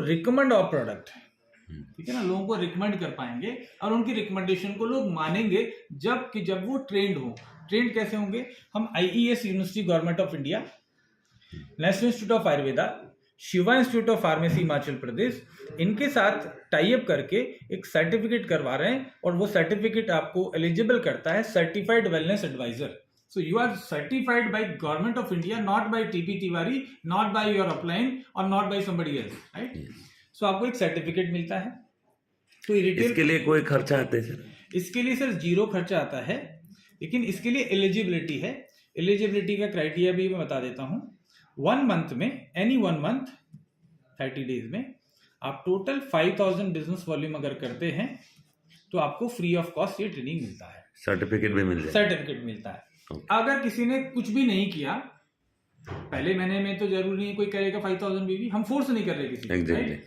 Recommend और product, ठीक है ना, लोगों को रिकमेंड कर पाएंगे और उनकी रिकमेंडेशन को लोग मानेंगे जब वो ट्रेंड हो। ट्रेंड कैसे होंगे? हम IES University Government of India, National Institute of Ayurveda, Shiva Institute of Pharmacy Himachal Pradesh, इनके साथ टाई अप करके एक सर्टिफिकेट करवा रहे हैं और वो सर्टिफिकेट आपको एलिजिबल करता है certified wellness advisor. So you are certified by government of India, not by TP Tiwari, not by your upline or not by somebody else, right? So आपको एक सर्टिफिकेट मिलता है। तो इसके लिए कोई खर्चा आता है सर? इसके लिए सर 0 खर्चा आता है, लेकिन इसके लिए एलिजिबिलिटी है। एलिजिबिलिटी का क्राइटेरिया भी मैं बता देता हूँ। 1 मंथ में, एनी 1 मंथ 30 डेज में आप टोटल 5000 बिजनेस वॉल्यूम अगर करते हैं तो आपको फ्री ऑफ कॉस्ट ये ट्रेनिंग मिलता है। सर्टिफिकेट भी मिल जाए? सर्टिफिकेट मिलता है। अगर किसी ने कुछ भी नहीं किया पहले महीने में, तो जरूरी नहीं कोई करेगा 5000 बीवी, हम फोर्स नहीं कर रहे किसी को, राइट?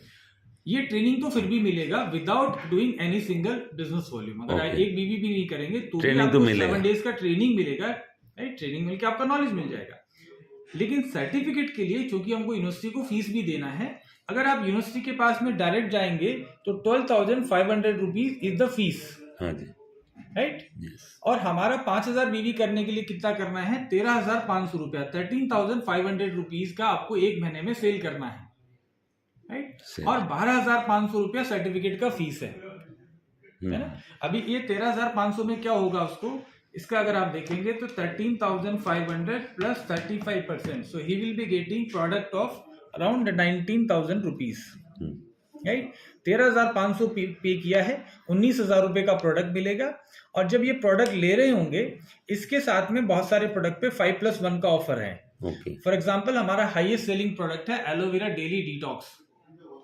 ये ट्रेनिंग तो फिर भी मिलेगा without doing any single business volume. अगर एक बीवी भी नहीं करेंगे तो भी आपको 7 डेज का ट्रेनिंग मिलेगा, राइट? ट्रेनिंग मिलकर आपका नॉलेज मिल जाएगा। लेकिन सर्टिफिकेट के लिए चूंकि हमको यूनिवर्सिटी को फीस भी देना है, अगर आप यूनिवर्सिटी के पास में डायरेक्ट जाएंगे तो 12,500 rupees is the fees, right? और हमारा 5000 बीवी करने के लिए कितना करना है? 13,500 रुपया, 13,500 रुपीज का आपको एक महीने में सेल करना है, राइट? और 12,500 रुपया सर्टिफिकेट का फीस है ना? अभी ये 13,500 में क्या होगा उसको, इसका अगर आप देखेंगे तो 13,500 plus 35%, so he will be getting product of around 19,000 rupees, right? 13,500 पे किया है, 19,000 रुपए का प्रोडक्ट मिलेगा। और जब ये प्रोडक्ट ले रहे होंगे, इसके साथ में बहुत सारे प्रोडक्ट पे 5+1 का ऑफर है। फॉर एग्जांपल हमारा हाईएस्ट सेलिंग प्रोडक्ट है aloe vera daily detox,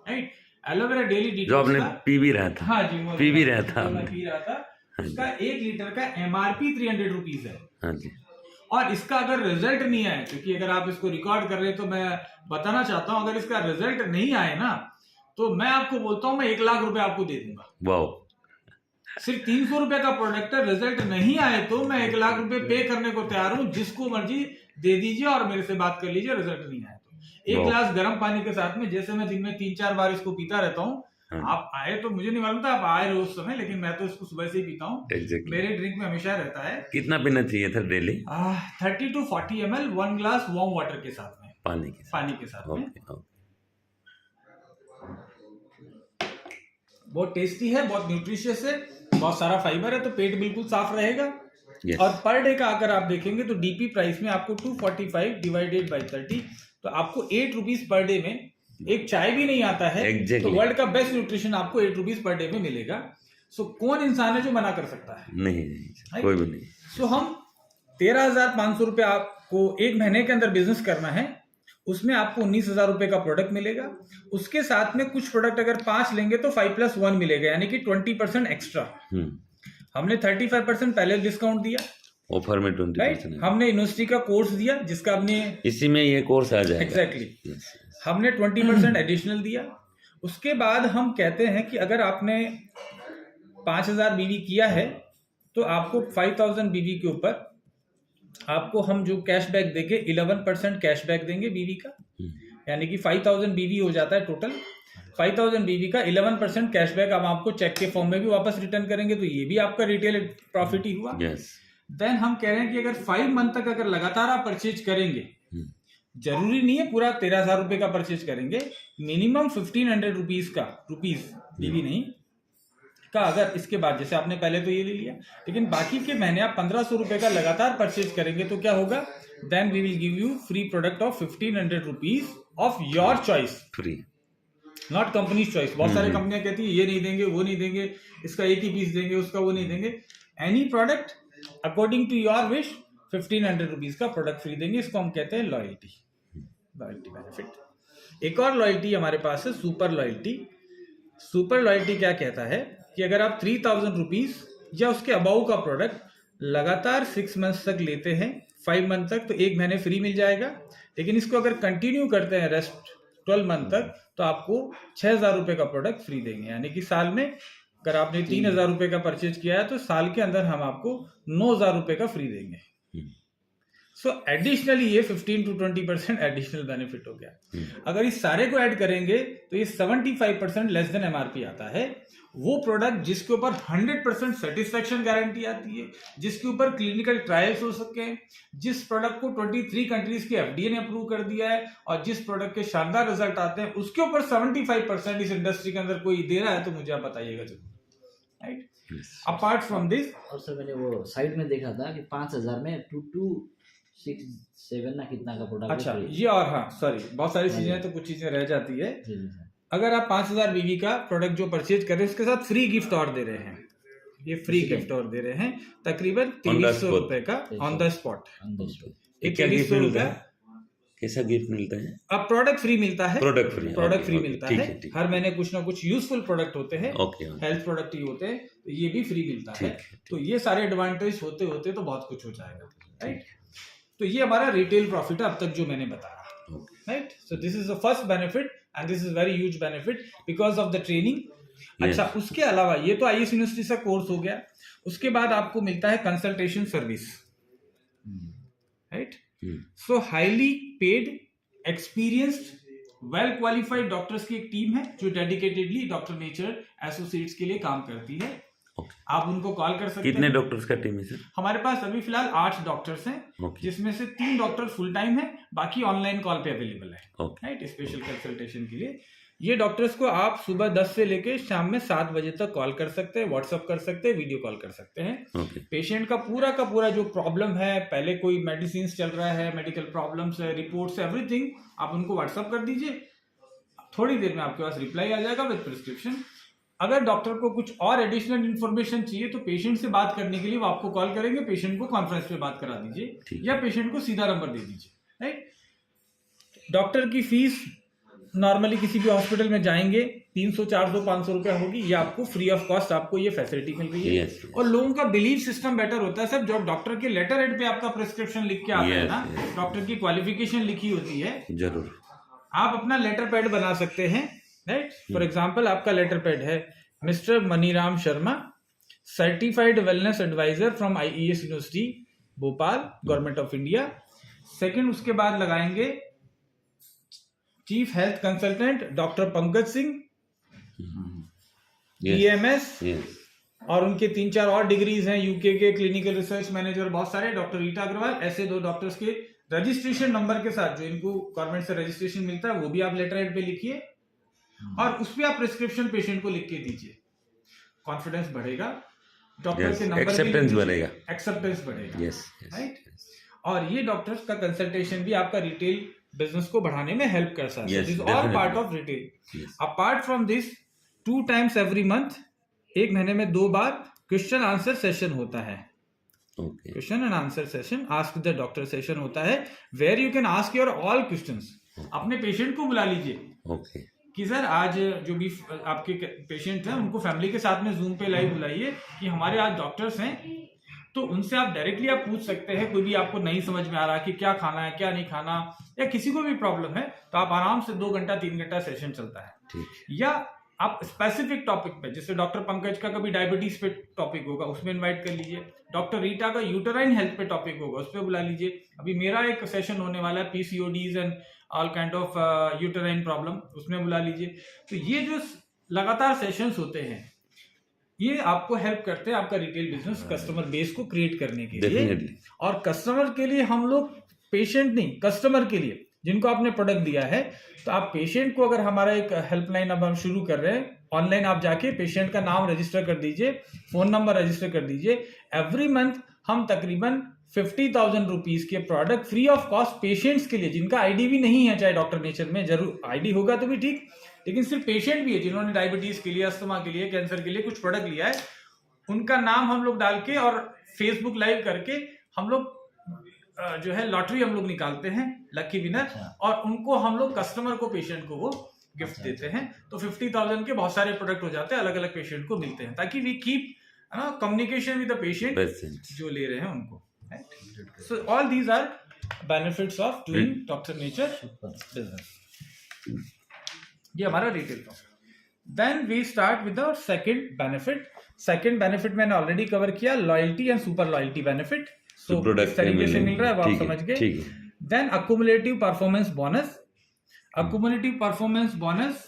right? Aloe vera daily detox जो आपने पी भी रहा था। हाँ जी, पी भी रहा था। उसका 1 लीटर का MRP 300 रुपीज है। हाँ जी। और इसका अगर रिजल्ट नहीं आए, क्योंकि अगर आप इसको रिकॉर्ड कर रहे हैं तो मैं बताना चाहता हूं, अगर इसका रिजल्ट नहीं आए ना, तो मैं आपको बोलता हूं मैं 1 लाख रुपए आपको दे दूंगा। वाओ! सिर्फ 300 रुपए का प्रोडक्ट है, रिजल्ट नहीं आए तो मैं 1 लाख रुपए पे करने को तैयार हूं, जिसको मर्जी दे दीजिए और मेरे से बात कर लीजिए। रिजल्ट नहीं आए तो 1 गिलास गर्म पानी के साथ में, जैसे मैं दिन में 3-4 बार इसको पीता रहता हूँ। आप आए तो मुझे नहीं मालूम था आप आए रोज समय, लेकिन मैं तो इसको सुबह से ही पीता हूँ। मेरे ड्रिंक में हमेशा रहता है। कितना पीना चाहिए था डेली? 30 to 40 ml 1 गिलास वार्म वाटर के साथ में, पानी के साथ में। बहुत टेस्टी है, बहुत न्यूट्रिशियस है, बहुत सारा फाइबर है, तो पेट बिल्कुल साफ रहेगा। और पर डे का अगर आप देखेंगे तो डीपी प्राइस में आपको 245 डिवाइडेड बाई 30, तो आपको 8 रुपीज पर डे में एक चाय भी नहीं आता है। तो वर्ल्ड का बेस्ट न्यूट्रिशन आपको 8 रुपीज पर डे में मिलेगा। सो कौन इंसान है जो मना कर सकता है? नहीं, कोई भी नहीं। सो हम 13,500 रुपए आपको एक महीने के अंदर बिजनेस करना है, उसमें आपको 19,000 रुपए का प्रोडक्ट मिलेगा। उसके साथ में कुछ प्रोडक्ट अगर 5 लेंगे तो 5+1 मिलेगा, यानी कि 20% एक्स्ट्रा। हमने 35% पहले डिस्काउंट दिया, ऑफर में 20%। हमने यूनिवर्सिटी का कोर्स दिया, जिसका हमने इसी में ये कोर्स आ जाएगा। एग्जैक्टली। हमने 20% एडिशनल दिया। उसके बाद हम कहते हैं कि अगर आपने 5,000 बीवी किया है तो आपको 5,000 बीवी के ऊपर आपको हम जो कैशबैक देंगे 11% कैशबैक देंगे बीवी का, यानी कि 5,000 बीवी हो जाता है टोटल। 5,000 बीवी का 11% कैशबैक हम आपको चेक के फॉर्म में भी वापस रिटर्न करेंगे, तो ये भी आपका रिटेल प्रॉफिट ही हुआ। देन हम कह रहे हैं कि अगर 5 मंथ तक अगर लगातार आप परचेज करेंगे, जरूरी नहीं है पूरा 13,000 रुपए का परचेज करेंगे, मिनिमम 1,500 रुपीज बीवी नहीं का, अगर इसके बाद जैसे आपने पहले तो ये ले लिया, लेकिन बाकी के महीने आप 1,500 रुपए का लगातार परचेज करेंगे तो क्या होगा? Then we will give you free product of 1,500 rupees of your choice, free, not company's choice. बहुत सारी कंपनियां कहती है ये नहीं देंगे, वो नहीं देंगे, इसका एक ही पीस देंगे, उसका वो नहीं देंगे। Any product according to your wish 1,500 rupees का प्रोडक्ट फ्री देंगे। इसको हम कहते हैं लॉयल्टी बेनिफिट। एक और लॉयल्टी हमारे पास है, सुपर लॉयल्टी। सुपर लॉयल्टी क्या कहता है कि अगर आप 3,000 रुपीज या उसके अबाउ का प्रोडक्ट लगातार 6 मंथ तक लेते हैं, 5 मंथ तक, तो 1 महीने फ्री मिल जाएगा। लेकिन इसको अगर कंटिन्यू करते हैं रेस्ट 12 मंथ तक, तो आपको 6,000 रुपए का प्रोडक्ट फ्री देंगे। यानी कि साल में अगर आपने 3,000 रुपए का परचेज किया है तो साल के अंदर हम आपको 9,000 रुपए का फ्री देंगे। सो एडिशनली ये 15 to 20% एडिशनल बेनिफिट हो गया। अगर इस सारे को ऐड करेंगे तो ये 75% लेस देन एमआरपी आता है। वो प्रोडक्ट जिसके ऊपर 100% सेटिस्फेक्शन गारंटी आती है, जिसके ऊपर क्लिनिकल ट्रायल्स हो सके, जिस प्रोडक्ट को 23 कंट्रीज के एफडीए ने अप्रूव कर दिया है और जिस प्रोडक्ट के शानदार रिजल्ट आते हैं, उसके ऊपर 75% इस इंडस्ट्री के अंदर कोई दे रहा है तो मुझे आप बताइएगा जरूर, राइट। अपार्ट फ्रॉम दिस, और सर मैंने वो साइड में देखा था कि 5,000 में 2267 ना कितना का प्रोडक्ट। अच्छा ये, और हाँ सॉरी, बहुत सारी चीजें हैं तो कुछ चीजें रह जाती है। अगर आप 5000 बीवी का प्रोडक्ट जो परचेज कर रहे हैं उसके साथ फ्री गिफ्ट और दे रहे हैं, ये फ्री गिफ्ट और दे रहे हैं तकरीबन 2300 रुपए का ऑन द स्पॉट। एक 2300 रुपए कैसा गिफ्ट मिलता है? अब प्रोडक्ट फ्री मिलता है, प्रोडक्ट फ्री मिलता है। हर महीने कुछ ना कुछ यूजफुल प्रोडक्ट होते हैं, हेल्थ प्रोडक्ट ही होते हैं, तो ये भी फ्री मिलता है। तो ये सारे एडवांटेज होते होते तो बहुत कुछ हो जाएगा, राइट। तो ये हमारा रिटेल प्रॉफिट है अब तक जो मैंने बताया, right. So this is the first benefit and this is very huge benefit because of the training. अच्छा, उसके अलावा ये तो आईएएस यूनिवर्सिटी का कोर्स हो गया। उसके बाद आपको मिलता है कंसल्टेशन सर्विस, राइट। सो highly paid, experienced, well qualified doctors की एक टीम है जो डेडिकेटेडली डॉक्टर नेचर एसोसिएट्स के लिए काम करती है। आप उनको कॉल कर सकते हैं। कितने डॉक्टर्स का टीम है सर? हमारे पास अभी फिलहाल 8 डॉक्टर्स हैं, जिसमें से 3 डॉक्टर फुल टाइम है, बाकी ऑनलाइन कॉल पे अवेलेबल है, राइट, स्पेशल कंसल्टेशन के लिए। ये डॉक्टर्स को आप सुबह 10 से लेके शाम में 7 बजे तक कॉल कर सकते हैं, व्हाट्सअप कर सकते हैं, वीडियो कॉल कर सकते हैं। पेशेंट का पूरा जो प्रॉब्लम है, पहले कोई मेडिसिन चल रहा है, मेडिकल प्रॉब्लम्स है, रिपोर्ट्स, एवरीथिंग आप उनको व्हाट्सअप कर दीजिए, थोड़ी देर में आपके पास रिप्लाई आ जाएगा विद प्रिस्क्रिप्शन। अगर डॉक्टर को कुछ और एडिशनल इन्फॉर्मेशन चाहिए तो पेशेंट से बात करने के लिए वो आपको कॉल करेंगे, पेशेंट को कॉन्फ्रेंस पे बात करा दीजिए या पेशेंट को सीधा नंबर दे दीजिए, राइट। डॉक्टर की फीस नॉर्मली किसी भी हॉस्पिटल में जाएंगे 300, 400, 500 रुपया होगी, ये आपको फ्री ऑफ कॉस्ट आपको ये फैसिलिटी मिल रही है। और लोगों का बिलीव सिस्टम बेटर होता है। सब जब डॉक्टर के लेटर हेड पे आपका प्रिस्क्रिप्शन लिख के आता है ना, डॉक्टर की क्वालिफिकेशन लिखी होती है, जरूर आप अपना लेटर पैड बना सकते हैं, राइट। फॉर एग्जाम्पल आपका लेटर पैड है mister Maniram Sharma, certified wellness advisor from IES university Bhopal, government of India. Second उसके बाद लगाएंगे chief health consultant doctor Pankaj Singh, BMS, और उनके 3-4 और डिग्रीज हैं यूके के, क्लिनिकल रिसर्च मैनेजर, बहुत सारे, डॉक्टर रीटा अग्रवाल। ऐसे 2 डॉक्टर्स के रजिस्ट्रेशन नंबर के साथ जो इनको गवर्नमेंट से रजिस्ट्रेशन मिलता है वो भी आप लेटर हेड पे लिखिए और उस पर आप प्रिस्क्रिप्शन पेशेंट को लिख के दीजिए। कॉन्फिडेंस बढ़ेगा, डॉक्टर के नंबर, एक्सेप्टेंस बढ़ेगा, राइट। और ये डॉक्टर्स का कंसल्टेशन भी आपका रिटेल बिजनेस को बढ़ाने में हेल्प कर सकता है। This all part of retail. Apart from this 2 times every month, एक महीने में 2 बार क्वेश्चन आंसर सेशन होता है। Question and answer session, ask the doctor session होता है, where you can ask your all questions. अपने पेशेंट को बुला लीजिए कि सर आज जो भी आपके पेशेंट हैं उनको फैमिली के साथ में जूम पे लाइव बुलाइए कि हमारे आज डॉक्टर्स हैं, तो उनसे आप डायरेक्टली आप पूछ सकते हैं। कोई भी आपको नहीं समझ में आ रहा कि क्या खाना है क्या नहीं खाना, या किसी को भी प्रॉब्लम है, तो आप आराम से 2 घंटा 3 घंटा सेशन चलता है। या आप स्पेसिफिक टॉपिक पे, जैसे डॉक्टर पंकज का कभी डायबिटीज पे टॉपिक होगा उसमें इनवाइट कर लीजिए, डॉक्टर रीटा का यूटेराइन हेल्थ पे टॉपिक होगा उस पर बुला लीजिए। अभी मेरा एक सेशन होने वाला है PCODs and all kind of uterine problem, उसमें बुला लीजिए। तो ये जो लगातार सेशंस होते हैं ये आपको हेल्प करते हैं आपका रिटेल बिजनेस कस्टमर बेस को क्रिएट करने के लिए। और कस्टमर के लिए हम लोग, पेशेंट नहीं, कस्टमर के लिए जिनको आपने प्रोडक्ट दिया है, तो आप पेशेंट को, अगर हमारा एक हेल्पलाइन अब हम शुरू कर रहे हैं, ऑनलाइन आप जाके पेशेंट का नाम रजिस्टर कर दीजिए, फोन नंबर रजिस्टर कर दीजिए। एवरी मंथ हम तकरीबन 50,000 रुपीज के product free of cost patients के लिए, जिनका आईडी भी नहीं है, चाहे डॉक्टर नेचर में, जरूर आईडी होगा तो भी ठीक, लेकिन सिर्फ पेशेंट भी है जिन्होंने डायबिटीज के लिए, अस्थमा के लिए, कैंसर के लिए कुछ प्रोडक्ट लिया है, उनका नाम हम लोग डाल के और फेसबुक लाइव करके हम लोग जो है लॉटरी हम लोग निकालते हैं, लकी विनर, और उनको हम लोग कस्टमर को, पेशेंट को वो गिफ्ट देते हैं। तो 50,000 के बहुत सारे प्रोडक्ट हो जाते हैं, अलग अलग पेशेंट को मिलते हैं, ताकि we keep communication with the patient जो ले रहे हैं उनको। So all these are benefits of doing Dr. Nature business. ये हमारा retail profit. Then we start with the second benefit. Second benefit मैंने ऑलरेडी कवर किया, loyalty and super loyalty benefit. So product इस तरीके से मिल रहा है, वो आप समझ गए। ठीक है। Then accumulative performance bonus, accumulative performance bonus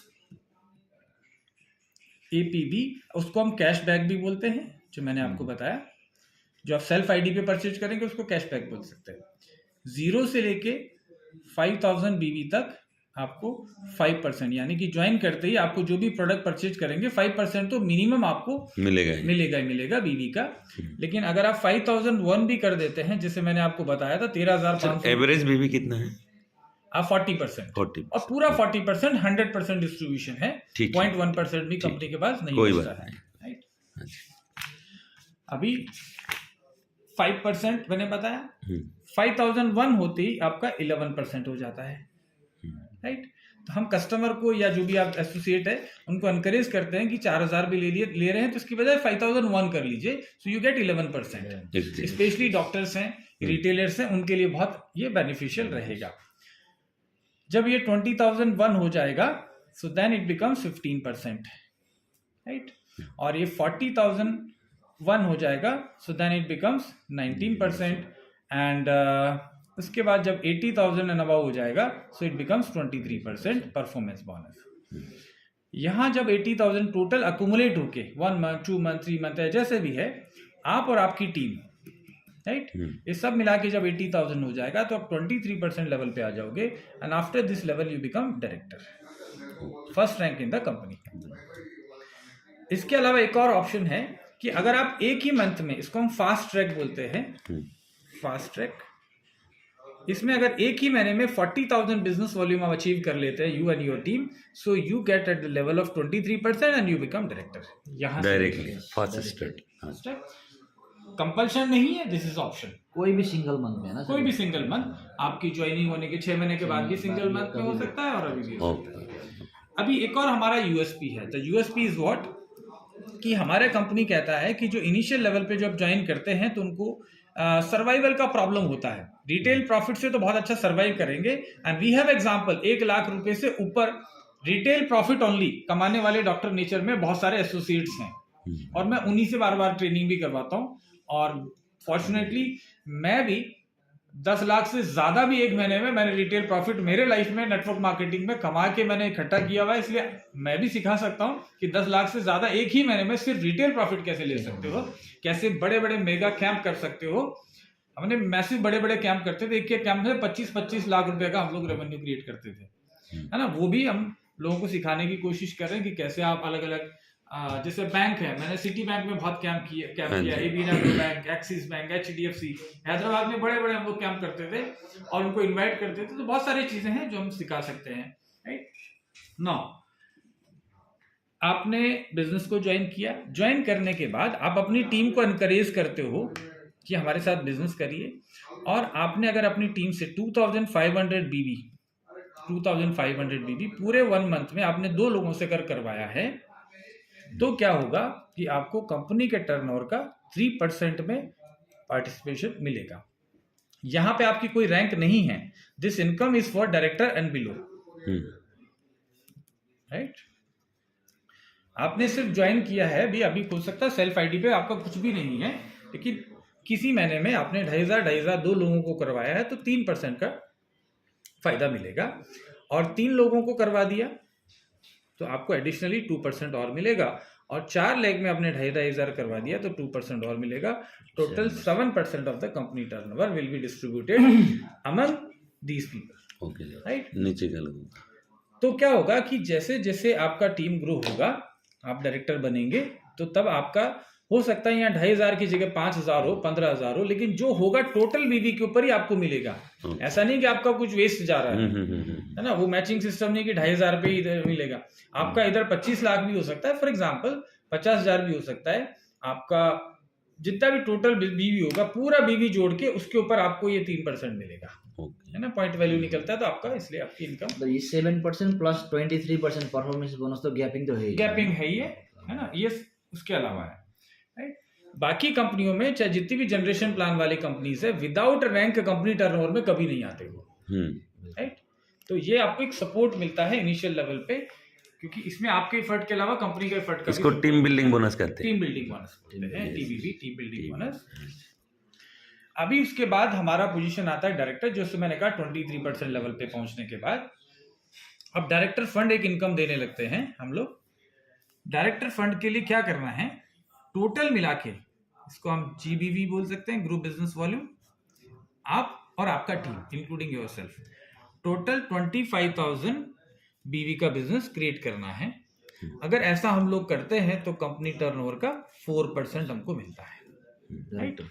APB, उसको हम कैशबैक भी बोलते हैं, जो मैंने आपको बताया। जो आप सेल्फ आईडी पे परचेज करेंगे उसको कैशबैक बोल सकते हैं। 0 से लेके 5000 BV तक आपको 5%, यानी कि ज्वाइन करते ही आपको जो भी प्रोडक्ट परचेज करेंगे 5% तो मिनिमम आपको मिलेगा BV का। लेकिन अगर आप 5001 भी कर देते हैं, जैसे मैंने आपको बताया था 13,500, एवरेज BV कितना है? आप 40%, और पूरा 40% 100% डिस्ट्रीब्यूशन है, 0.1% भी कंपनी के पास नहीं बचता है, राइट। अभी 5% मैंने बताया, 5001 होते ही आपका 11% हो जाता है, राइट। तो हम कस्टमर को या जो भी आप एसोसिएट है उनको एनकरेज करते हैं कि 4000 भी ले रहे हैं तो इसकी बजाय 5001 कर लीजिए, so you get 11%। Specially doctors हैं, रिटेलर्स हैं, उनके लिए बहुत ये बेनिफिशियल रहेगा। जब ये 20,001 हो जाएगा, so then it becomes 15%, right. और ये 40,001 हो जाएगा, so then it becomes 19%। And उसके बाद जब 80,000 एंड अबव हो जाएगा, so it becomes 23% performance bonus. यहाँ जब 80,000 टोटल अक्यूमुलेट होके 1 मंथ 2 मंथ 3 मंथ जैसे भी है, आप और आपकी टीम, राइट, ये सब मिला के जब 80,000 हो जाएगा तो आप 23% लेवल पे आ जाओगे। And after this level you become director, first rank in the company. इसके अलावा एक और ऑप्शन है कि अगर आप एक ही मंथ में, इसको हम फास्ट ट्रैक बोलते हैं, फास्ट ट्रैक, इसमें अगर एक ही महीने में 40,000 बिजनेस वॉल्यूम आप अचीव कर लेते हैं, you and your team, so you get at the level of 23% and you become director. यहाँ डायरेक्टली फास्ट स्टेप, कंपल्शन नहीं है, दिस इज ऑप्शन। कोई भी सिंगल मंथ में ना, कोई भी सिंगल मंथ, आपकी ज्वाइनिंग होने के 6 महीने के बाद भी सिंगल मंथ में हो सकता है, और अभी भी। अभी एक और हमारा यूएसपी है। द यूएसपी इज व्हाट, कि हमारे कंपनी कहता है कि जो इनिशियल लेवल पे जब ज्वाइन करते हैं तो उनको सर्वाइवल का प्रॉब्लम होता है। रिटेल प्रॉफिट से तो बहुत अच्छा सर्वाइव करेंगे, and we have example 1 lakh रुपए से ऊपर रिटेल प्रॉफिट ओनली कमाने वाले डॉक्टर नेचर में बहुत सारे एसोसिएट्स हैं, और मैं उन्हीं से बार बार ट्रेनिंग भी करवाता हूँ। और फॉर्चुनेटली मैं भी 10 लाख से ज्यादा भी एक महीने में मैंने रिटेल प्रॉफिट मेरे लाइफ में नेटवर्क मार्केटिंग में कमा के मैंने इकट्ठा किया हुआ है, इसलिए मैं भी सिखा सकता हूँ कि 10 लाख से ज्यादा एक ही महीने में सिर्फ रिटेल प्रॉफिट कैसे ले सकते हो, कैसे बड़े बड़े मेगा कैंप कर सकते हो। हमने मैसिव बड़े बड़े कैंप करते थे, एक के कैंप में 25-25 लाख रुपए का हम लोग रेवेन्यू क्रिएट करते थे, है ना। वो भी हम लोगों को सिखाने की कोशिश कर रहे हैं कि कैसे आप अलग अलग, जैसे बैंक है, मैंने सिटी बैंक में बहुत कैंप किया, AB bank, Axis bank, HDFC, Hyderabad में बड़े बड़े हम लोग कैंप करते थे और उनको इनवाइट करते थे। तो बहुत सारी चीजें हैं जो हम सिखा सकते हैं, राइट। नाउ आपने बिजनेस को ज्वाइन किया, ज्वाइन करने के बाद आप अपनी टीम को एनकरेज करते हो कि हमारे साथ बिजनेस करिए, और आपने अगर अपनी टीम से 2500 BV पूरे 1 मंथ में आपने 2 लोगों से करवाया है, तो क्या होगा कि आपको कंपनी के टर्नओवर का 3% में पार्टिसिपेशन मिलेगा। यहां पे आपकी कोई रैंक नहीं है, this income is for director and below, right. आपने सिर्फ ज्वाइन किया है, अभी हो सकता है सेल्फ आईडी पे आपका कुछ भी नहीं है, लेकिन किसी महीने में आपने 2,500 2 लोगों को करवाया है तो 3% का फायदा मिलेगा, और 3 लोगों को करवा दिया तो आपको एडिशनली 2% और मिलेगा, और 4 लेग में आपने 2,500 करवा दिया तो 2% और मिलेगा। Total 7% of the company turnover will be distributed among these people, okay, right. नीचे का लोग, तो क्या होगा कि जैसे जैसे आपका टीम ग्रो होगा, आप डायरेक्टर बनेंगे, तो तब आपका हो सकता है यहाँ 2,500 की जगह 5,000 हो, 15,000 हो, लेकिन जो होगा टोटल बीवी के ऊपर ही आपको मिलेगा। ऐसा नहीं कि आपका कुछ वेस्ट जा रहा है ना, वो मैचिंग सिस्टम नहीं कि 2,500 पे इधर मिलेगा, आपका इधर 25 लाख भी हो सकता है, फॉर एग्जाम्पल 50,000 भी हो सकता है। आपका जितना भी टोटल बीवी होगा, पूरा बीवी जोड़ के उसके ऊपर आपको ये 3% मिलेगा, है ना, पॉइंट वैल्यू निकलता है तो आपका, इसलिए आपकी इनकम तो ये 7% प्लस 23% परफॉर्मेंस बोनस, तो गैपिंग तो है, गैपिंग है ये, है ना, ये उसके अलावा है, राइट। बाकी कंपनियों में चाहे जितनी भी जनरेशन प्लान वाली कंपनीज है, विदाउट रैंक कंपनी टर्नओवर में कभी नहीं आते वो, राइट। तो ये आपको एक सपोर्ट मिलता है इनिशियल लेवल पे, क्योंकि इसमें आपके एफर्ट के अलावा कंपनी का एफर्ट का, इसको टीम बिल्डिंग बोनस कहते हैं, टीम बिल्डिंग बोनस बोलते हैं, TBB, टीम बिल्डिंग बोनस। अभी उसके बाद हमारा पोजीशन आता है डायरेक्टर, जो मैंने कहा 23% लेवल पे पहुंचने के बाद अब डायरेक्टर फंड एक इनकम देने लगते हैं हम लोग। डायरेक्टर फंड के लिए क्या करना है, टोटल मिला के इसको हम GBV बोल सकते हैं, ग्रुप बिजनेस वॉल्यूम, आप और आपका team including yourself, total 25,000 BV का बिजनेस क्रिएट करना है। अगर ऐसा हम लोग करते हैं तो कंपनी टर्नओवर का 4% हमको मिलता है, राइट।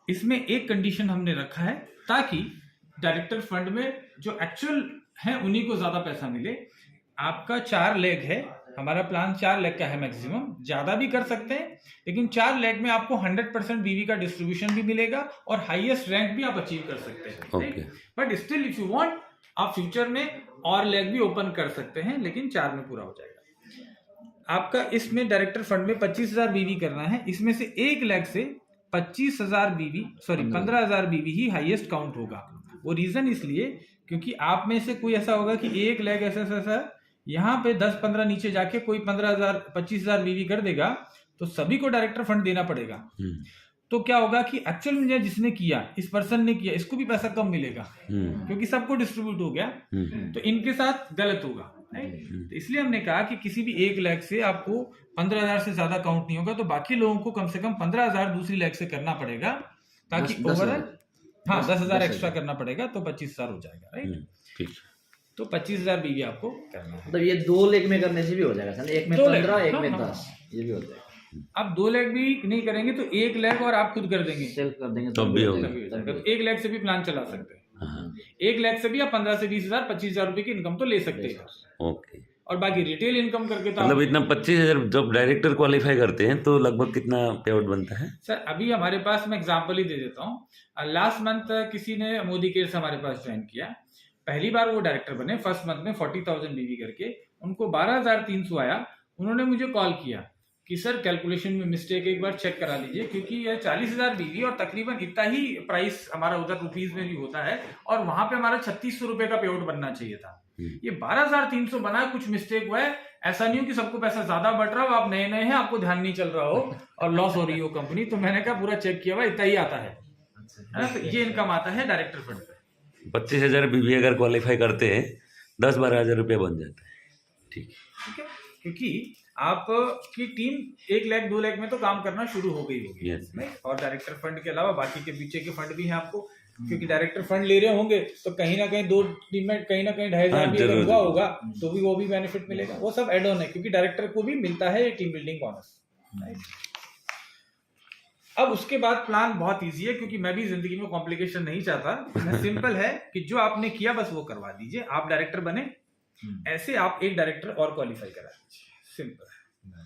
इसमें एक कंडीशन हमने रखा है ताकि डायरेक्टर फंड में जो एक्चुअल है उन्हीं को ज्यादा पैसा मिले। आपका 4 लेग है, हमारा प्लान 4 लेग का है मैक्सिमम, ज्यादा भी कर सकते हैं, लेकिन 4 लेग में आपको 100% BV का डिस्ट्रीब्यूशन भी मिलेगा और हाईएस्ट रैंक भी आप अचीव कर सकते हैं। But still if you want, आप फ्यूचर में और लेग भी ओपन कर सकते हैं, लेकिन 4 में पूरा हो जाएगा आपका। इसमें डायरेक्टर फंड में 25,000 BV करना है, इसमें से एक लेग से 25,000 BV, सॉरी 15,000 BV ही हाईएस्ट काउंट होगा। वो रीजन इसलिए क्योंकि आप में से कोई ऐसा होगा कि एक लेग ऐसा यहाँ पे 10-15 नीचे जाके कोई 25,000 BV कर देगा, तो सभी को डायरेक्टर फंड देना पड़ेगा। तो क्या होगा कि एक्चुअल में जिसने किया, इस पर्सन ने किया, इसको भी पैसा कम मिलेगा क्योंकि सबको डिस्ट्रीब्यूट हो गया, तो इनके साथ गलत होगा, राइट। तो इसलिए हमने कहा कि किसी भी एक लेग से आपको 15,000 से ज्यादा काउंट नहीं होगा, तो बाकी लोगों को कम से कम 15,000 दूसरी लेग से करना पड़ेगा, ताकि ओवरऑल 10,000 एक्स्ट्रा करना पड़ेगा, तो 25,000 हो जाएगा, राइट। तो 25,000 BV आपको करना है। मतलब ये 2 लेग में करने से भी हो जाएगा सर, एक में 15, एक में 10, ये भी हो जाएगा। अब 2 लेग भी नहीं करेंगे तो 1 लेग और आप खुद कर देंगे, सेल्फ कर देंगे तो भी होगा। तो 1 लेग से भी प्लान चला सकते हैं। 1 लेग से भी आप 15 से 20,000, 25,000 रुपए की इनकम तो ले सकते हैं। ओके। और बाकी रिटेल इनकम करके तो मतलब इतना 25,000 जब डायरेक्टर क्वालिफाई करते हैं तो लगभग कितना पे आउट बनता है? सर अभी हमारे पास, मैं एग्जांपल ही दे देता हूँ, लास्ट मंथ किसी ने मोदी केयर से हमारे पास ज्वाइन किया, पहली बार वो डायरेक्टर बने, फर्स्ट मंथ में 40,000 BV करके, उनको 12,300 आया। उन्होंने मुझे कॉल किया कि सर कैलकुलेशन में मिस्टेक, एक बार चेक करा लीजिए, क्योंकि ये 40,000 BV और तकरीबन इतना ही प्राइस हमारा उधर रुपीज में भी होता है, और वहां पे हमारा 3,600 रुपए का पे आउट बनना चाहिए था, ये 12,300 बना, कुछ मिस्टेक हुआ है। ऐसा नहीं हो कि सबको पैसा ज्यादा बढ़ रहा हो, आप नए नए हैं, आपको ध्यान नहीं चल रहा हो और लॉस हो रही हो कंपनी। तो मैंने कहा पूरा चेक किया हुआ, इतना ही आता है ना, तो ये इनकम आता है डायरेक्टर फंड पे। 25,000 BV अगर क्वालिफाई करते हैं 10-12,000 रुपया बन जाता है। ठीक है, क्योंकि आपकी टीम 1 लाख 2 लाख में तो काम करना शुरू हो गई होगी, और डायरेक्टर फंड के अलावा बाकी के पीछे के फंड भी हैं आपको, क्योंकि डायरेक्टर फंड ले रहे होंगे तो कहीं ना कहीं 2 टीम में कहीं ना कहीं 2,500 भी अगर हुआ होगा तो भी वो भी बेनिफिट मिलेगा। वो सब एड ऑन है, क्योंकि डायरेक्टर को भी मिलता है टीम बिल्डिंग बोनस। अब उसके बाद प्लान बहुत इजी है, क्योंकि मैं भी जिंदगी में कॉम्प्लिकेशन नहीं चाहता। सिंपल है कि जो आपने किया बस वो करवा दीजिए। आप डायरेक्टर बने, ऐसे आप एक डायरेक्टर और क्वालिफाई करा दीजिए, सिंपल है।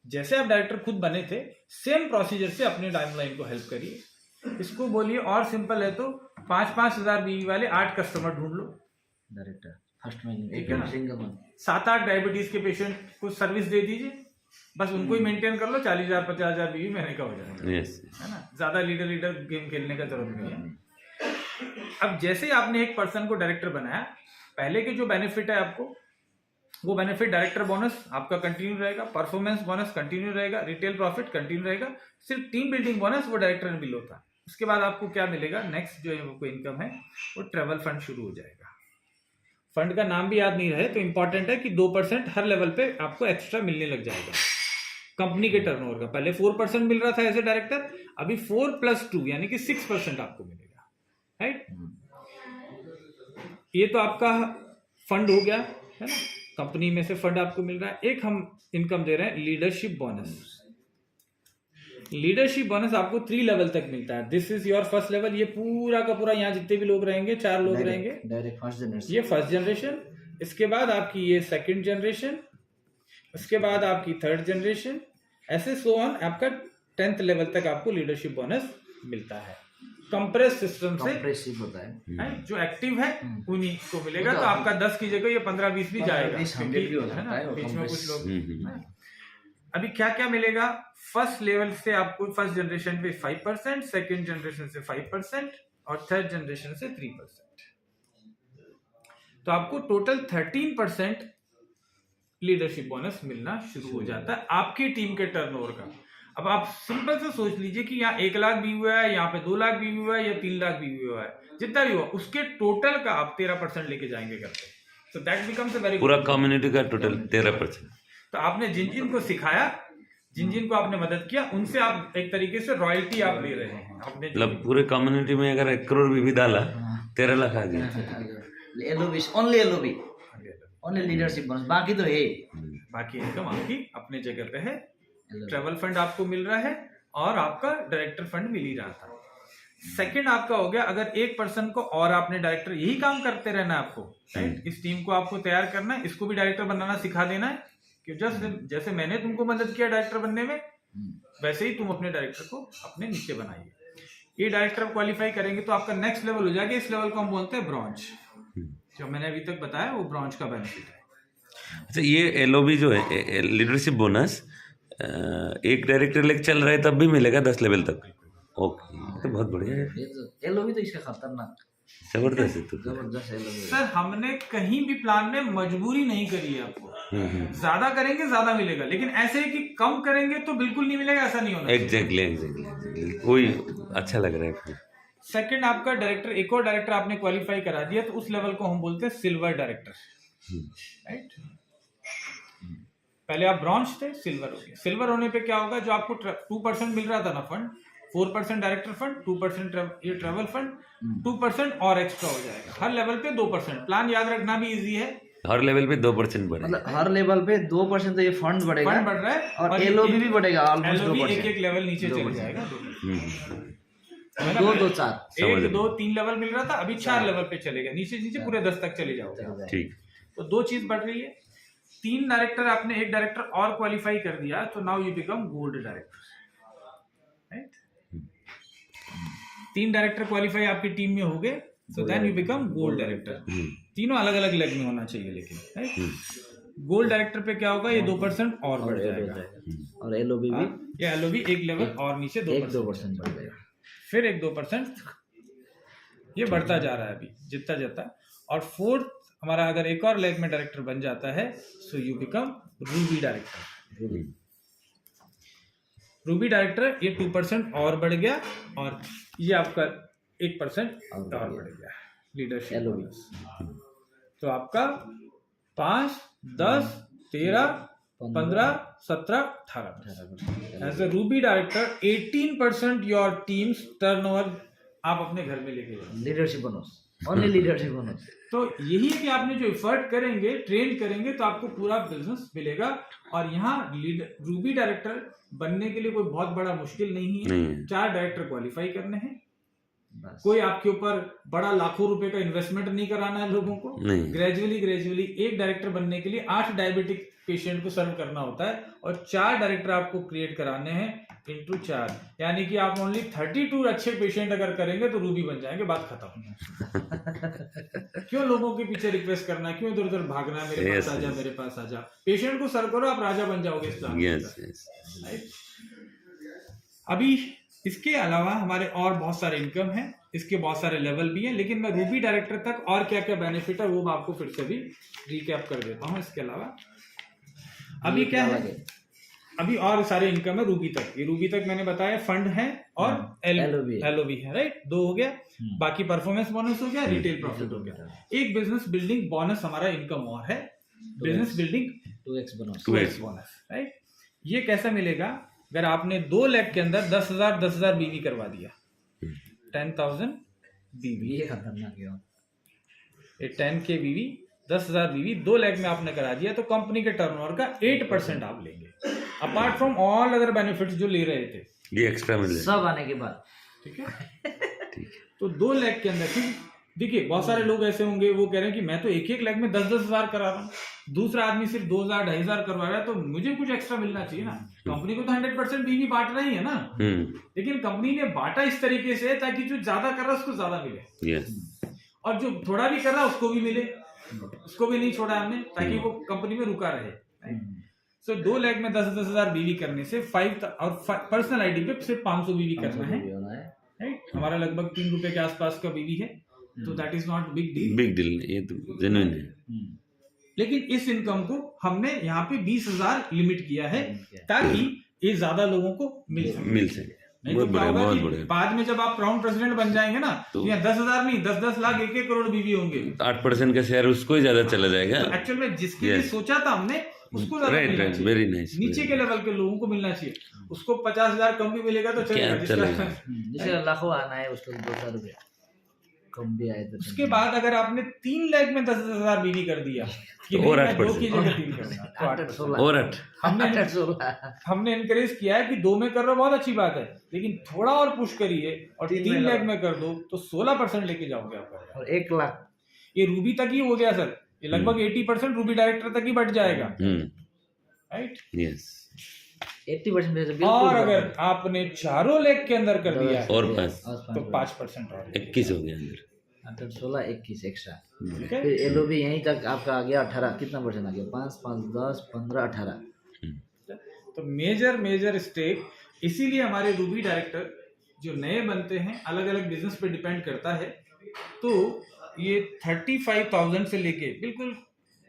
जैसे आप डायरेक्टर खुद बने थे, सेम प्रोसीजर से अपने टाइमलाइन को हेल्प करिए। इसको बोलिए, और सिंपल है तो 5,000 BV वाले 8 कस्टमर ढूंढ लो डायरेक्टर फर्स्ट में, एक सिंगल 7-8 डायबिटीज के पेशेंट को सर्विस दे दीजिए, बस उनको ही मेंटेन कर लो, 40,000 50,000 BV महीने का हो जाएगा, है ना। ज्यादा लीडर गेम खेलने का जरूरत नहीं है। अब जैसे आपने एक पर्सन को डायरेक्टर बनाया, पहले के जो बेनिफिट है आपको, वो बेनिफिट डायरेक्टर बोनस आपका कंटिन्यू रहेगा, परफॉर्मेंस बोनस कंटिन्यू रहेगा, रिटेल प्रॉफिट कंटिन्यू रहेगा, सिर्फ टीम बिल्डिंग बोनस वो डायरेक्टर में बिल होता है। उसके बाद आपको क्या मिलेगा, नेक्स्ट जो है इनकम है वो ट्रेवल फंड शुरू हो जाएगा। फंड का नाम भी याद नहीं रहे तो इंपॉर्टेंट है कि 2% हर लेवल पे आपको एक्स्ट्रा मिलने लग जाएगा कंपनी के टर्नओवर का। पहले 4% मिल रहा था एज ए डायरेक्टर, अभी 4+2 यानी कि 6% आपको मिलेगा, राइट। ये तो आपका फंड हो गया, है ना, कंपनी में से फंड आपको मिल रहा है। एक हम इनकम दे रहे हैं लीडरशिप बोनस। लीडरशिप बोनस आपको 3 लेवल तक मिलता है। This is your first level. ये पूरा का पूरा, यहाँ जितने भी लोग रहेंगे, 4 लोग रहेंगे, डायरेक्ट फर्स्ट जनरेशन, ये फर्स्ट जनरेशन। इसके बाद आपकी ये सेकंड जनरेशन, उसके बाद आपकी थर्ड जनरेशन, ऐसे सो ऑन। आपका 10th लेवल तक आपको लीडरशिप बोनस मिलता है। कंप्रेस सिस्टम से होता है, जो एक्टिव है उन्हीं को मिलेगा। तो आपका 10 की जगह ये 15-20 भी जाएगा, है ना, बीच में कुछ लोग। अभी क्या क्या मिलेगा, फर्स्ट लेवल से आपको फर्स्ट जनरेशन पे 5%, सेकंड जनरेशन से 5% और थर्ड जनरेशन से 3%। तो आपको टोटल 13% लीडरशिप बोनस मिलना शुरू हो जाता है आपकी टीम के टर्नओवर का। अब आप सिंपल से सोच लीजिए कि यहाँ 1 लाख व्यू हुआ है, यहाँ पे 2 लाख व्यू हुआ है या 3 लाख व्यू हुआ है, जितना भी हुआ उसके टोटल का आप 13% लेके जाएंगे करके, तो दैट बिकम्स अ वेरी पूरा कम्युनिटी का टोटल 13%। तो आपने जिन जिन को सिखाया, जिन जिन को आपने मदद किया, उनसे आप एक तरीके से रॉयल्टी आप ले रहे हैं अपने। मतलब पूरे कम्युनिटी में अगर 1 करोड़ भी डाला 13 लाख आ गया। LOB, only LOB, only leadership bonus, बाकी तो है। बाकी इनकम आपकी अपने जगह पे है, ट्रेवल फंड आपको मिल रहा है और आपका डायरेक्टर फंड मिल ही रहा था। सेकंड आपका हो गया, अगर एक पर्सन को और आपने डायरेक्टर, यही काम करते रहना है आपको, राइट? इस टीम को आपको तैयार करना है, इसको भी डायरेक्टर बनाना सिखा देना है कि जैसे मैंने तुमको मदद किया डायरेक्टर बनने में, वैसे ही तुम अपने डायरेक्टर को अपने नीचे बनाइए। ये डायरेक्टर क्वालिफाई करेंगे तो आपका नेक्स्ट लेवल हो जाएगा। इस लेवल को हम बोलते हैं ब्रॉन्ज। जो मैंने अभी तक बताया वो ब्रॉन्ज का बेनिफिट है। अच्छा, ये एलओबी जो है लीडरशिप बोनस, एक डायरेक्टर लेके चल रहा है तब भी मिलेगा 10 लेवल तक? ओके, तो बहुत बढ़िया है, एलओबी तो इसका खतरनाक, जबरदस्त है। तो जबरदस्त एलओबी। सर हमने कहीं भी प्लान में मजबूरी नहीं करी है आपको। ज्यादा करेंगे ज्यादा मिलेगा, लेकिन ऐसे कि कम करेंगे तो बिल्कुल नहीं मिलेगा, ऐसा नहीं होना। एग्जैक्टली कोई अच्छा लग रहा है। सेकंड आपका डायरेक्टर, एक और डायरेक्टर आपने क्वालिफाई करा दिया तो उस लेवल को हम बोलते हैं सिल्वर डायरेक्टर, राइट? पहले आप ब्रॉन्ज थे, सिल्वर हो गया। सिल्वर होने पे क्या होगा, जो आपको 2% मिल रहा था ना फंड, 4% डायरेक्टर फंड, 2% ये ट्रेवल फंड, 2% और एक्स्ट्रा हो जाएगा। हर लेवल पे 2%। प्लान याद रखना भी इजी है, हर लेवल पे 2% बढ़ेगा। मतलब हर लेवल पे 2% तो ये फंड बढ़ेगा, फंड बढ़ रहा है और एलओबी भी बढ़ेगा ऑलमोस्ट 2%। एक लेवल नीचे चले जाएगा। 2 2 4 1 2 3 लेवल मिल रहा था, अभी 4 लेवल पे चलेगा, नीचे नीचे पूरे 10 तक चले जाओगे। ठीक, तो 2 चीज बढ़ रही है। 3 डायरेक्टर आपने, एक डायरेक्टर और क्वालिफाई कर दिया तो now you become gold director, right? 3 director qualify आपकी टीम में हो गए, so then you become gold director. तीनों अलग अलग लेग में होना चाहिए, लेकिन राइट? गोल्ड डायरेक्टर पे क्या होगा, ये 2% और बढ़ जाएगा, और एलओबी भी, ये एलओबी एक लेवल और नीचे 2% बढ़ जाएगा, फिर एक 2%, ये बढ़ता जा रहा है अभी जितना जाता। और फोर्थ हमारा अगर एक और लेग में डायरेक्टर बन जाता है, so you become Ruby director. Ruby director ये 2% और बढ़ गया, और ये आपका 1% और बढ़ गया लीडरशिप एलओबी। तो आपका 5 10 13 15 17 18 as a ruby director 18% your team's turnover आप अपने घर में लेके जाओ। Leadership bonus, only leadership bonus. तो यही है कि आपने जो एफर्ट करेंगे, ट्रेन करेंगे, तो आपको पूरा बिजनेस मिलेगा। और यहाँ रूबी डायरेक्टर बनने के लिए कोई बहुत बड़ा मुश्किल नहीं है। 4 डायरेक्टर क्वालिफाई करने हैं, कोई आपके ऊपर बड़ा लाखों रुपए का इन्वेस्टमेंट नहीं कराना है लोगों को। ग्रेजुअली एक डायरेक्टर बनने के लिए 8 डायबिटिक पेशेंट को सर्व करना होता है, और 4 डायरेक्टर आपको क्रिएट कराने हैं इंटू 4, यानी कि आप ओनली 32 अच्छे पेशेंट अगर करेंगे तो रूबी बन जाएंगे, बात खत्म। क्यों लोगों के पीछे रिक्वेस्ट करना, क्यों इधर उधर भागना, मेरे पास आजा, मेरे पास आजा। पेशेंट को सर्व करो, आप राजा बन जाओगे इस राइट? अभी इसके अलावा हमारे और बहुत सारे इनकम है, इसके बहुत सारे लेवल भी हैं, लेकिन मैं रूबी डायरेक्टर तक और क्या क्या बेनिफिट है वो मैं आपको फिर से भी रिकैप कर देता हूँ। इसके अलावा अभी क्या है, अभी और सारे इनकम है रूबी तक। ये रूबी तक मैंने बताया फंड है और एलओबी है, राइट? 2 हो गया, बाकी परफॉर्मेंस बोनस हो गया, रिटेल प्रॉफिट हो गया। एक बिजनेस बिल्डिंग बोनस हमारा इनकम और है, business building 2x bonus, right? ये कैसा मिलेगा, अगर आपने 2 लाख के अंदर 10,000 बीवी करवा दिया, 10,000 बीवी, ये खतरनाक है। ये 10K बीवी, 10,000 बीवी 2 लाख में आपने करा दिया, तो कंपनी के टर्नओवर का 8% आप लेंगे, apart from all other benefits जो ले रहे थे, ये एक्स्ट्रा मिल जाएगा सब आने के बाद। ठीक है? तो 2 लाख के अंदर, देखिए बहुत सारे लोग ऐसे होंगे वो कह रहे हैं कि मैं तो 1 लाख में 10 हजार करा रहा हूँ, दूसरा आदमी सिर्फ 2,000 2,500 करवा रहा है, तो मुझे कुछ एक्स्ट्रा मिलना चाहिए ना। कंपनी को तो 100% बीवी बांट रही है ना, लेकिन कंपनी ने बांटा इस तरीके से ताकि जो ज्यादा कर रहा है उसको ज्यादा मिले, और जो थोड़ा भी कर रहा है उसको भी मिले, उसको भी नहीं छोड़ा हमने, ताकि वो कंपनी में रुका रहे। सो 2 लाख में 10 हजार बीवी करने से 5 और पर्सनल आईडी पे सिर्फ 500 बीवी करना है, राइट? हमारा लगभग 3 रुपए के आसपास का बीवी है, तो that is not big deal, ये तो जेन्युइन है। लेकिन इस इनकम को हमने यहाँ पे 20,000 लिमिट किया है, ताकि ये ज्यादा लोगों को मिल सके। मिल सके। नहीं बहुत तो क्या बढ़िया, होगा बहुत कि बढ़िया। बाद में जब आप क्राउन प्रेसिडेंट बन जाएंगे ना तो यहाँ 10,000 नहीं 10-10 लाख 1-1 करोड़ बीवी होंगे। 8% का शेयर उसको ही ज्यादा चला जाएगा। तो एक्चुअल में जिसके लिए Yes. सोचा था हमने उसको ज्यादा राइट मिलना राइट, चाहिए। Very nice. नीचे के लेवल के लोगों को मिलना चाहिए। उसको 50,000 कम भी मिलेगा तो चलेगा। क्या चलेगा। जैसे लाखों आना है उसको 200 रुपया कम भी आए तो उसके बाद अगर आपने 3 लाख में 10,000 बीवी कर दिया कि तो नहीं, और मैं 8%। 2 की जगह 3 करूंगा तो 8%। और 8 हमने इनकरेज किया है कि 2 में कर रहे हो बहुत अच्छी बात है, लेकिन थोड़ा और पुश करिए और 3 लाख में कर दो तो 16% लेके जाओगे आप। और 1 लाख ये रूबी तक ही हो गया सर, ये लगभग 80% रूबी डायरेक्टर तक ही बढ़ जाएगा, राइट। यस। 80% में से बिल्कुल और अगर आपने 4 लाख के अंदर कर दिया है और 5 तो 5% और 21 हो गया अंदर। 16 21 एक्स्ट्रा। ठीक है। फिर एलओबी यहीं तक आपका आ गया 18 कितना परसेंट आ गया 5 5 10 15 18। तो मेजर स्टेक, इसीलिए हमारे रूबी डायरेक्टर जो नए बनते हैं अलग अलग बिजनेस पे डिपेंड करता है। तो ये 35,000 से लेके बिल्कुल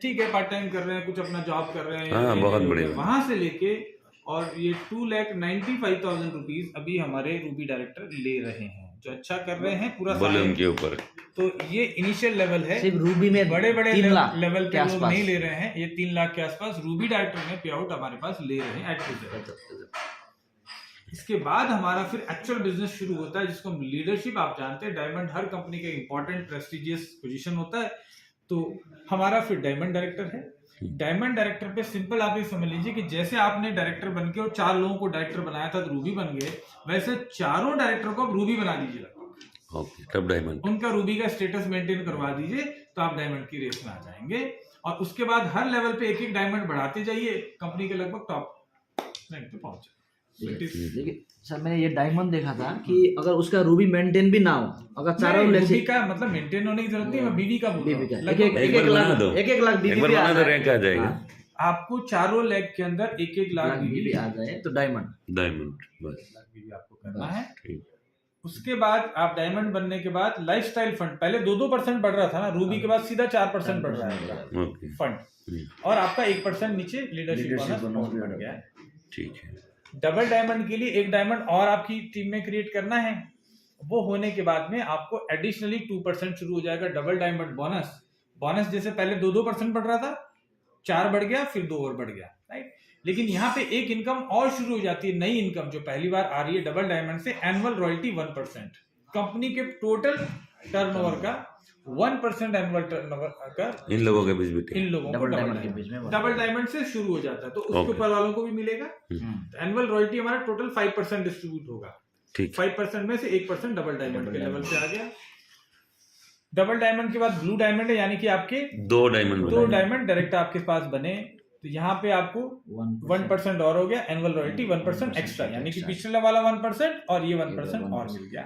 ठीक है, पार्ट टाइम कर रहे हैं, कुछ अपना जॉब कर रहे हैं, हाँ, बहुत बढ़िया। वहां से लेके और ये 2,95,000 रुपीज अभी हमारे रूबी डायरेक्टर ले रहे हैं, जो अच्छा कर रहे हैं पूरा वॉल्यूम के ऊपर। तो ये इनिशियल लेवल है। सिर्फ रूबी में बड़े 3 लाख लेवल के पे लोग आसपास। नहीं ले रहे हैं, ये 3 लाख के आसपास रूबी डायरेक्टर में पे आउट हमारे पास ले रहे हैं एट प्रेजेंट। इसके बाद हमारा फिर एक्चुअल बिजनेस शुरू होता है, जिसको हम लीडरशिप, आप जानते हैं डायमंड हर कंपनी का इंपॉर्टेंट प्रेस्टिजियस पोजीशन होता है। तो हमारा फिर डायमंड डायरेक्टर है। डायमंड डायरेक्टर पे सिंपल आप ये समझ लीजिए कि जैसे आपने डायरेक्टर बन के और 4 लोगों को डायरेक्टर बनाया था तो रूबी बन गए, वैसे 4 डायरेक्टर को आप रूबी बना दीजिए, ओके, तब डायमंड। उनका रूबी का स्टेटस मेंटेन करवा दीजिए तो आप डायमंड की रेस में आ जाएंगे। और उसके बाद हर लेवल पे एक एक डायमंड बढ़ाते जाइए, कंपनी के लगभग टॉप रैंक पे पहुंच जाए। लेकिन सर मैंने ये डायमंड देखा था कि अगर उसका रूबी मेंटेन भी ना हो, अगर चारों रूबी का मतलब मेंटेन होने की जरूरत नहीं, मैं बीवी का बोल रहा बीवी का हूं। एक लगभग एक बार बना दो। एक लाख बीवी एक बार भी आ बना दो, जाए। रैंक आ जाएगा। हाँ, आपको 4 लाख के अंदर 1-1 लाख लाख बीवी बीवी आ जाए तो डायमंड डायमंड बस। बीवी आपको करना है। ठीक। उसके बाद आप डायमंड बनने के बाद लाइफस्टाइल फंड, पहले 2-2% बढ़ रहा था ना, रूबी के बाद सीधा 4% बढ़ रहा है ओके, फंड, और आपका 1% नीचे लीडरशिप बोनस बढ़ गया है। ठीक है। डबल डायमंड के लिए 1 डायमंड और आपकी टीम में क्रिएट करना है। वो होने के बाद में आपको एडिशनली 2% शुरू हो जाएगा डबल डायमंड बोनस। बोनस जैसे पहले 2-2% बढ़ रहा था, 4 बढ़ गया, फिर 2 और बढ़ गया, राइट। लेकिन यहाँ पे एक इनकम और शुरू हो जाती है, नई इनकम जो पहली बार आ रही है डबल डायमंड से, एनुअल रॉयल्टी 1%। कंपनी के टोटल टर्नओवर का 1% एनुअल टर्नओवर का इन लोगों के बीच भी ठीक। इन लोगों को डबल डायमंड के बीच में डबल डायमंड से शुरू हो जाता है, तो उसके Okay. ऊपर वालों को भी मिलेगा। एनुअल रॉयल्टी हमारा टोटल 5% डिस्ट्रीब्यूट होगा। ठीक। 5% में से 1% डबल डायमंड के लेवल पे आ गया। डबल डायमंड के बाद ब्लू डायमंड है, यानी कि आपके 2 डायमंड 2 डायमंड डायरेक्ट आपके पास बने, तो यहाँ पे आपको 1% और हो गया, एनुअल रॉयल्टी 1% एक्स्ट्रा, यानी कि पिछले वाला 1% और ये 1% और मिल गया।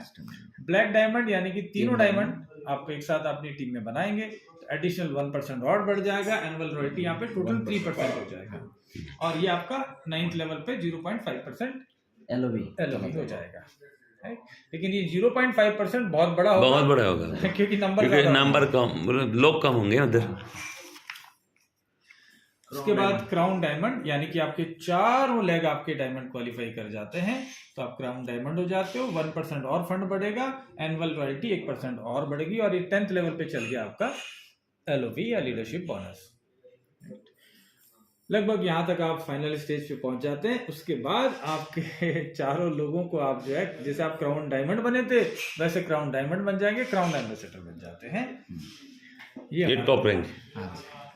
ब्लैक डायमंड यानी कि तीनों डायमंड आप एक साथ अपनी टीम में बनाएंगे, एडिशनल 1% और बढ़ जाएगा, एनुअल रॉयल्टी यहाँ पे टोटल 3% हो जाएगा, और ये आपका 9th लेवल पे 0.5% एलओबी हो जाएगा। लेकिन ये 0.5% बहुत बड़ा होगा, बहुत बड़ा होगा क्योंकि क्योंकि नंबर कम, लोग कम होंगे उधर। उसके बाद क्राउन डायमंड, यानी कि आपके 4 लेग आपके डायमंड क्वालिफाई कर जाते हैं तो आप क्राउन डायमंड हो जाते हो। 1% और फंड बढ़ेगा, एनुअल रॉयल्टी 1% और बढ़ेगी, और ये 10th लेवल पे चल गया आपका एलओवी या लीडरशिप बोनस। लगभग यहाँ तक आप फाइनल स्टेज पे पहुंच जाते हैं। उसके बाद आपके 4 लोगों को आप जो है, जैसे आप क्राउन डायमंड बने थे वैसे क्राउन डायमंड बन जाएंगे, क्राउन एम्बेसडर बन जाते हैं। ये टॉप रैंक।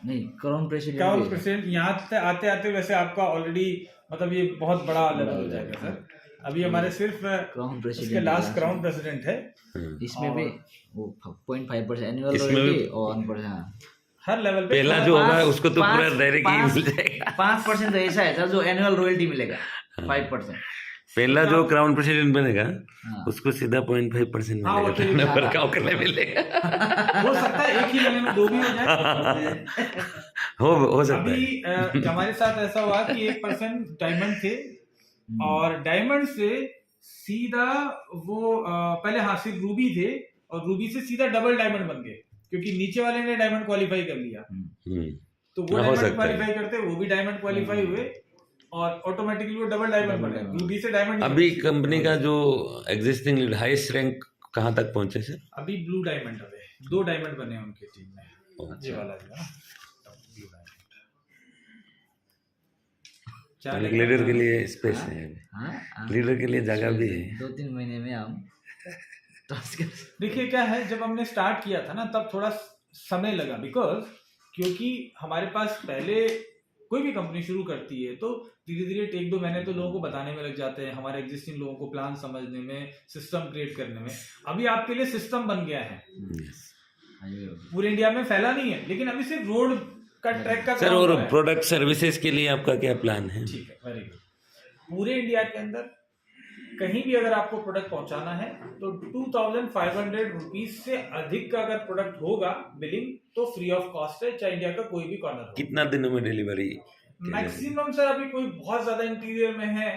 नहीं, क्राउन प्रेसिडेंट क्राउन प्रेसिडेंट यहाँ आते आते वैसे आपका ऑलरेडी मतलब ये बहुत बड़ा लेवल हो जाएगा सर। अभी हमारे सिर्फ क्राउन उसके प्रेसिडेंट लास्ट क्राउन प्रेसिडेंट है, इसमें भी वो 0.5% एनुअल इसमें रॉयल्टी और 1%। हर लेवल पे पहला जो होगा उसको तो पूरा 5% डायरेक्ट ही मिल जाएगा। 5% तो ऐसा है सर जो एनुअल रॉयल्टी मिलेगा, 5%। पहला जो क्राउन प्रेसिडेंट बनेगा हाँ। उसको सीधा 0.5% हाँ, वो मिलेगा, वर्कआउट करने मिलेगा। हो सकता है एक ही लेवल में 2 भी हो जाए। हो सकता है। अभी हमारे साथ ऐसा हुआ कि 1% डायमंड थे, और डायमंड से सीधा वो पहले हाँ सिर्फ रूबी थे, और रूबी से सीधा डबल डायमंड बन गए, क्योंकि नीचे वाले ने डायमंड क्वालिफाई कर लिया, तो वो हो डायमंड सकता है। क्वालिफाई करते वो भी डायमंड क्वालिफाई हुए, और ऑटोमेटिकली वो डबल डायमंड बन गया। रूबी से डायमंड अभी कंपनी का जो एग्जिस्टिंग लीड हाईएस्ट रैंक कहाँ तक पहुंचे सर? अभी ब्लू डायमंड है, 2 डायमंड बने हैं उनकी टीम में। ये वाला जो है ना ब्लू डायमंड। लीडर के लिए स्पेस है अभी, हाँ लीडर के लिए जगह भी है। 2-3 महीने में हम टास्क कर देखिए क्या है, जब हमने स्टार्ट किया था ना तब थोड़ा समय लगा, बिकॉज क्योंकि हमारे पास पहले कोई भी कंपनी शुरू करती है तो धीरे धीरे 1-2 महीने तो लोगों को बताने में लग जाते हैं, हमारे एग्जिस्टिंग लोगों को प्लान समझने में, सिस्टम क्रिएट करने में। अभी आपके लिए सिस्टम बन गया है, पूरे इंडिया में फैला नहीं है, लेकिन अभी सिर्फ रोड का ट्रैक का सर काम और हो रहा है। प्रोडक्ट सर्विसेज के लिए आपका क्या प्लान है? ठीक है, वेरी गुड। पूरे इंडिया के अंदर कहीं भी अगर आपको प्रोडक्ट पहुंचाना है तो 2500 रुपीज से अधिक का अगर प्रोडक्ट होगा बिलिंग तो फ्री ऑफ कॉस्ट है, चाहे इंडिया का कोई भी कॉर्नर हो। कितना दिनों में डिलीवरी? मैक्सिमम सर अभी कोई बहुत ज्यादा इंटीरियर में है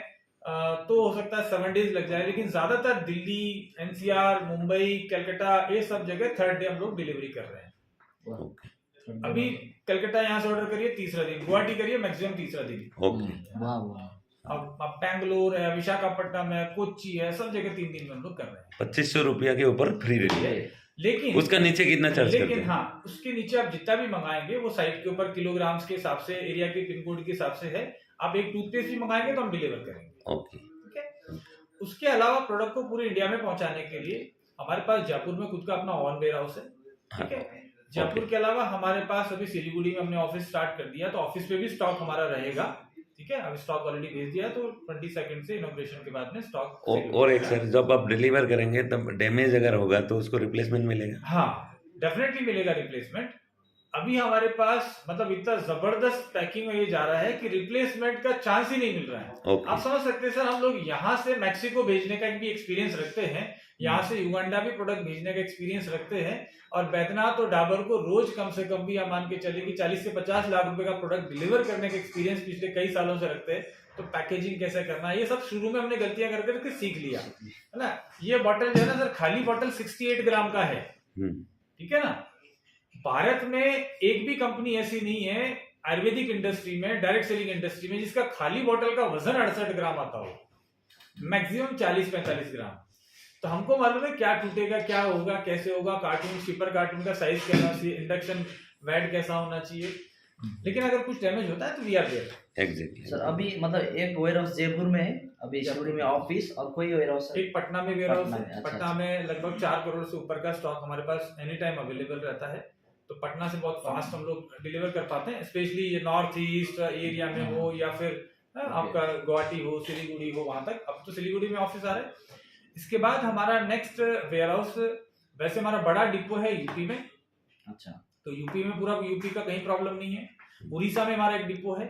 तो हो सकता है 7 डेज लग जाए, लेकिन ज्यादातर दिल्ली, एनसीआर, मुंबई, कलकत्ता, ये सब जगह 3rd डे हम लोग डिलीवरी कर रहे हैं। अभी कलकत्ता यहाँ से ऑर्डर करिए 3रा दिन, गुवाहाटी करिए मैक्सिमम 3रा दिन। ओके, वाह अब बैंगलोर है, विशाखापट्टनम है, कोच्चि है, सब जगह 3 दिन में हम लोग कर रहे हैं। 2500 रुपया के ऊपर फ्री डिलीवरी, लेकिन उसका नीचे कितना चार्ज करते लेकिन हैं? हाँ, उसके नीचे आप जितना भी मंगाएंगे वो साइट के ऊपर किलोग्राम्स के हिसाब से, एरिया के पिन कोड के हिसाब से है। आप एक टूथपेस्ट भी मंगाएंगे तो हम डिलीवर करेंगे। ओके, ठीक है। उसके अलावा प्रोडक्ट को पूरे इंडिया में पहुंचाने के लिए हमारे पास जयपुर में खुद का अपना ऑन वेयर हाउस है। ठीक है। जयपुर के अलावा हमारे पास अभी सिलीगुड़ी में हमने ऑफिस स्टार्ट कर दिया, तो ऑफिस पे भी स्टॉक हमारा रहेगा। ठीक है, अभी स्टॉक ऑलरेडी भेज दिया है, तो 22 से इनॉग्रेशन के बाद में स्टॉक। और एक सर, जब आप डिलीवर करेंगे तब डैमेज अगर होगा तो उसको रिप्लेसमेंट मिलेगा? हाँ, डेफिनेटली मिलेगा रिप्लेसमेंट। अभी हमारे पास मतलब इतना जबरदस्त पैकिंग में ये जा रहा है कि रिप्लेसमेंट का चांस ही नहीं मिल रहा है। Okay. आप समझ सकते हैं सर, हम लोग यहाँ से मैक्सिको भेजने का भी एक्सपीरियंस रखते हैं, यहाँ से युगांडा भी प्रोडक्ट भेजने का एक्सपीरियंस रखते हैं, और बैद्यनाथ और डाबर को रोज कम से कम भी आप मान के चले कि 40 से 50 लाख रुपए का प्रोडक्ट डिलीवर करने का एक्सपीरियंस पिछले कई सालों से रखते हैं। तो पैकेजिंग कैसे करना है, ये सब शुरू में हमने गलतियां कर करके सीख लिया है ना। ये बॉटल जो है ना सर, खाली बॉटल 68 ग्राम का है। ठीक है ना। भारत में एक भी कंपनी ऐसी नहीं है आयुर्वेदिक इंडस्ट्री में, डायरेक्ट सेलिंग इंडस्ट्री में, जिसका खाली बॉटल का वजन 68 ग्राम आता हो, मैक्सिमम 40-45 ग्राम। तो हमको मालूम है क्या टूटेगा, क्या होगा, कैसे होगा, कार्टून, शिपर कार्टून का साइज क्या होना चाहिए, इंडक्शन वैट कैसा होना चाहिए, लेकिन अगर कुछ डैमेज होता है तो we are there. Exactly sir. अभी मतलब एक वेयर हाउस जयपुर में है, अभी सिलीगुड़ी में ऑफिस, और कोई वेयर हाउस? एक पटना में वेयर हाउस है। अच्छा, पटना में लगभग 4 करोड़ से ऊपर का स्टॉक हमारे पास एनी टाइम अवेलेबल रहता है, तो पटना से बहुत फास्ट हम लोग डिलीवर कर पाते हैं, स्पेशली ये नॉर्थ ईस्ट एरिया में हो या फिर आपका गुवाहाटी हो, सिलीगुड़ी हो, वहां तक। अब तो सिलीगुड़ी में ऑफिस आ रहा है। इसके बाद हमारा नेक्स्ट वेयर हाउस, वैसे हमारा बड़ा डिपो है यूपी में। अच्छा, तो यूपी में पूरा यूपी का कहीं प्रॉब्लम नहीं है। उड़ीसा में हमारा एक डिपो है,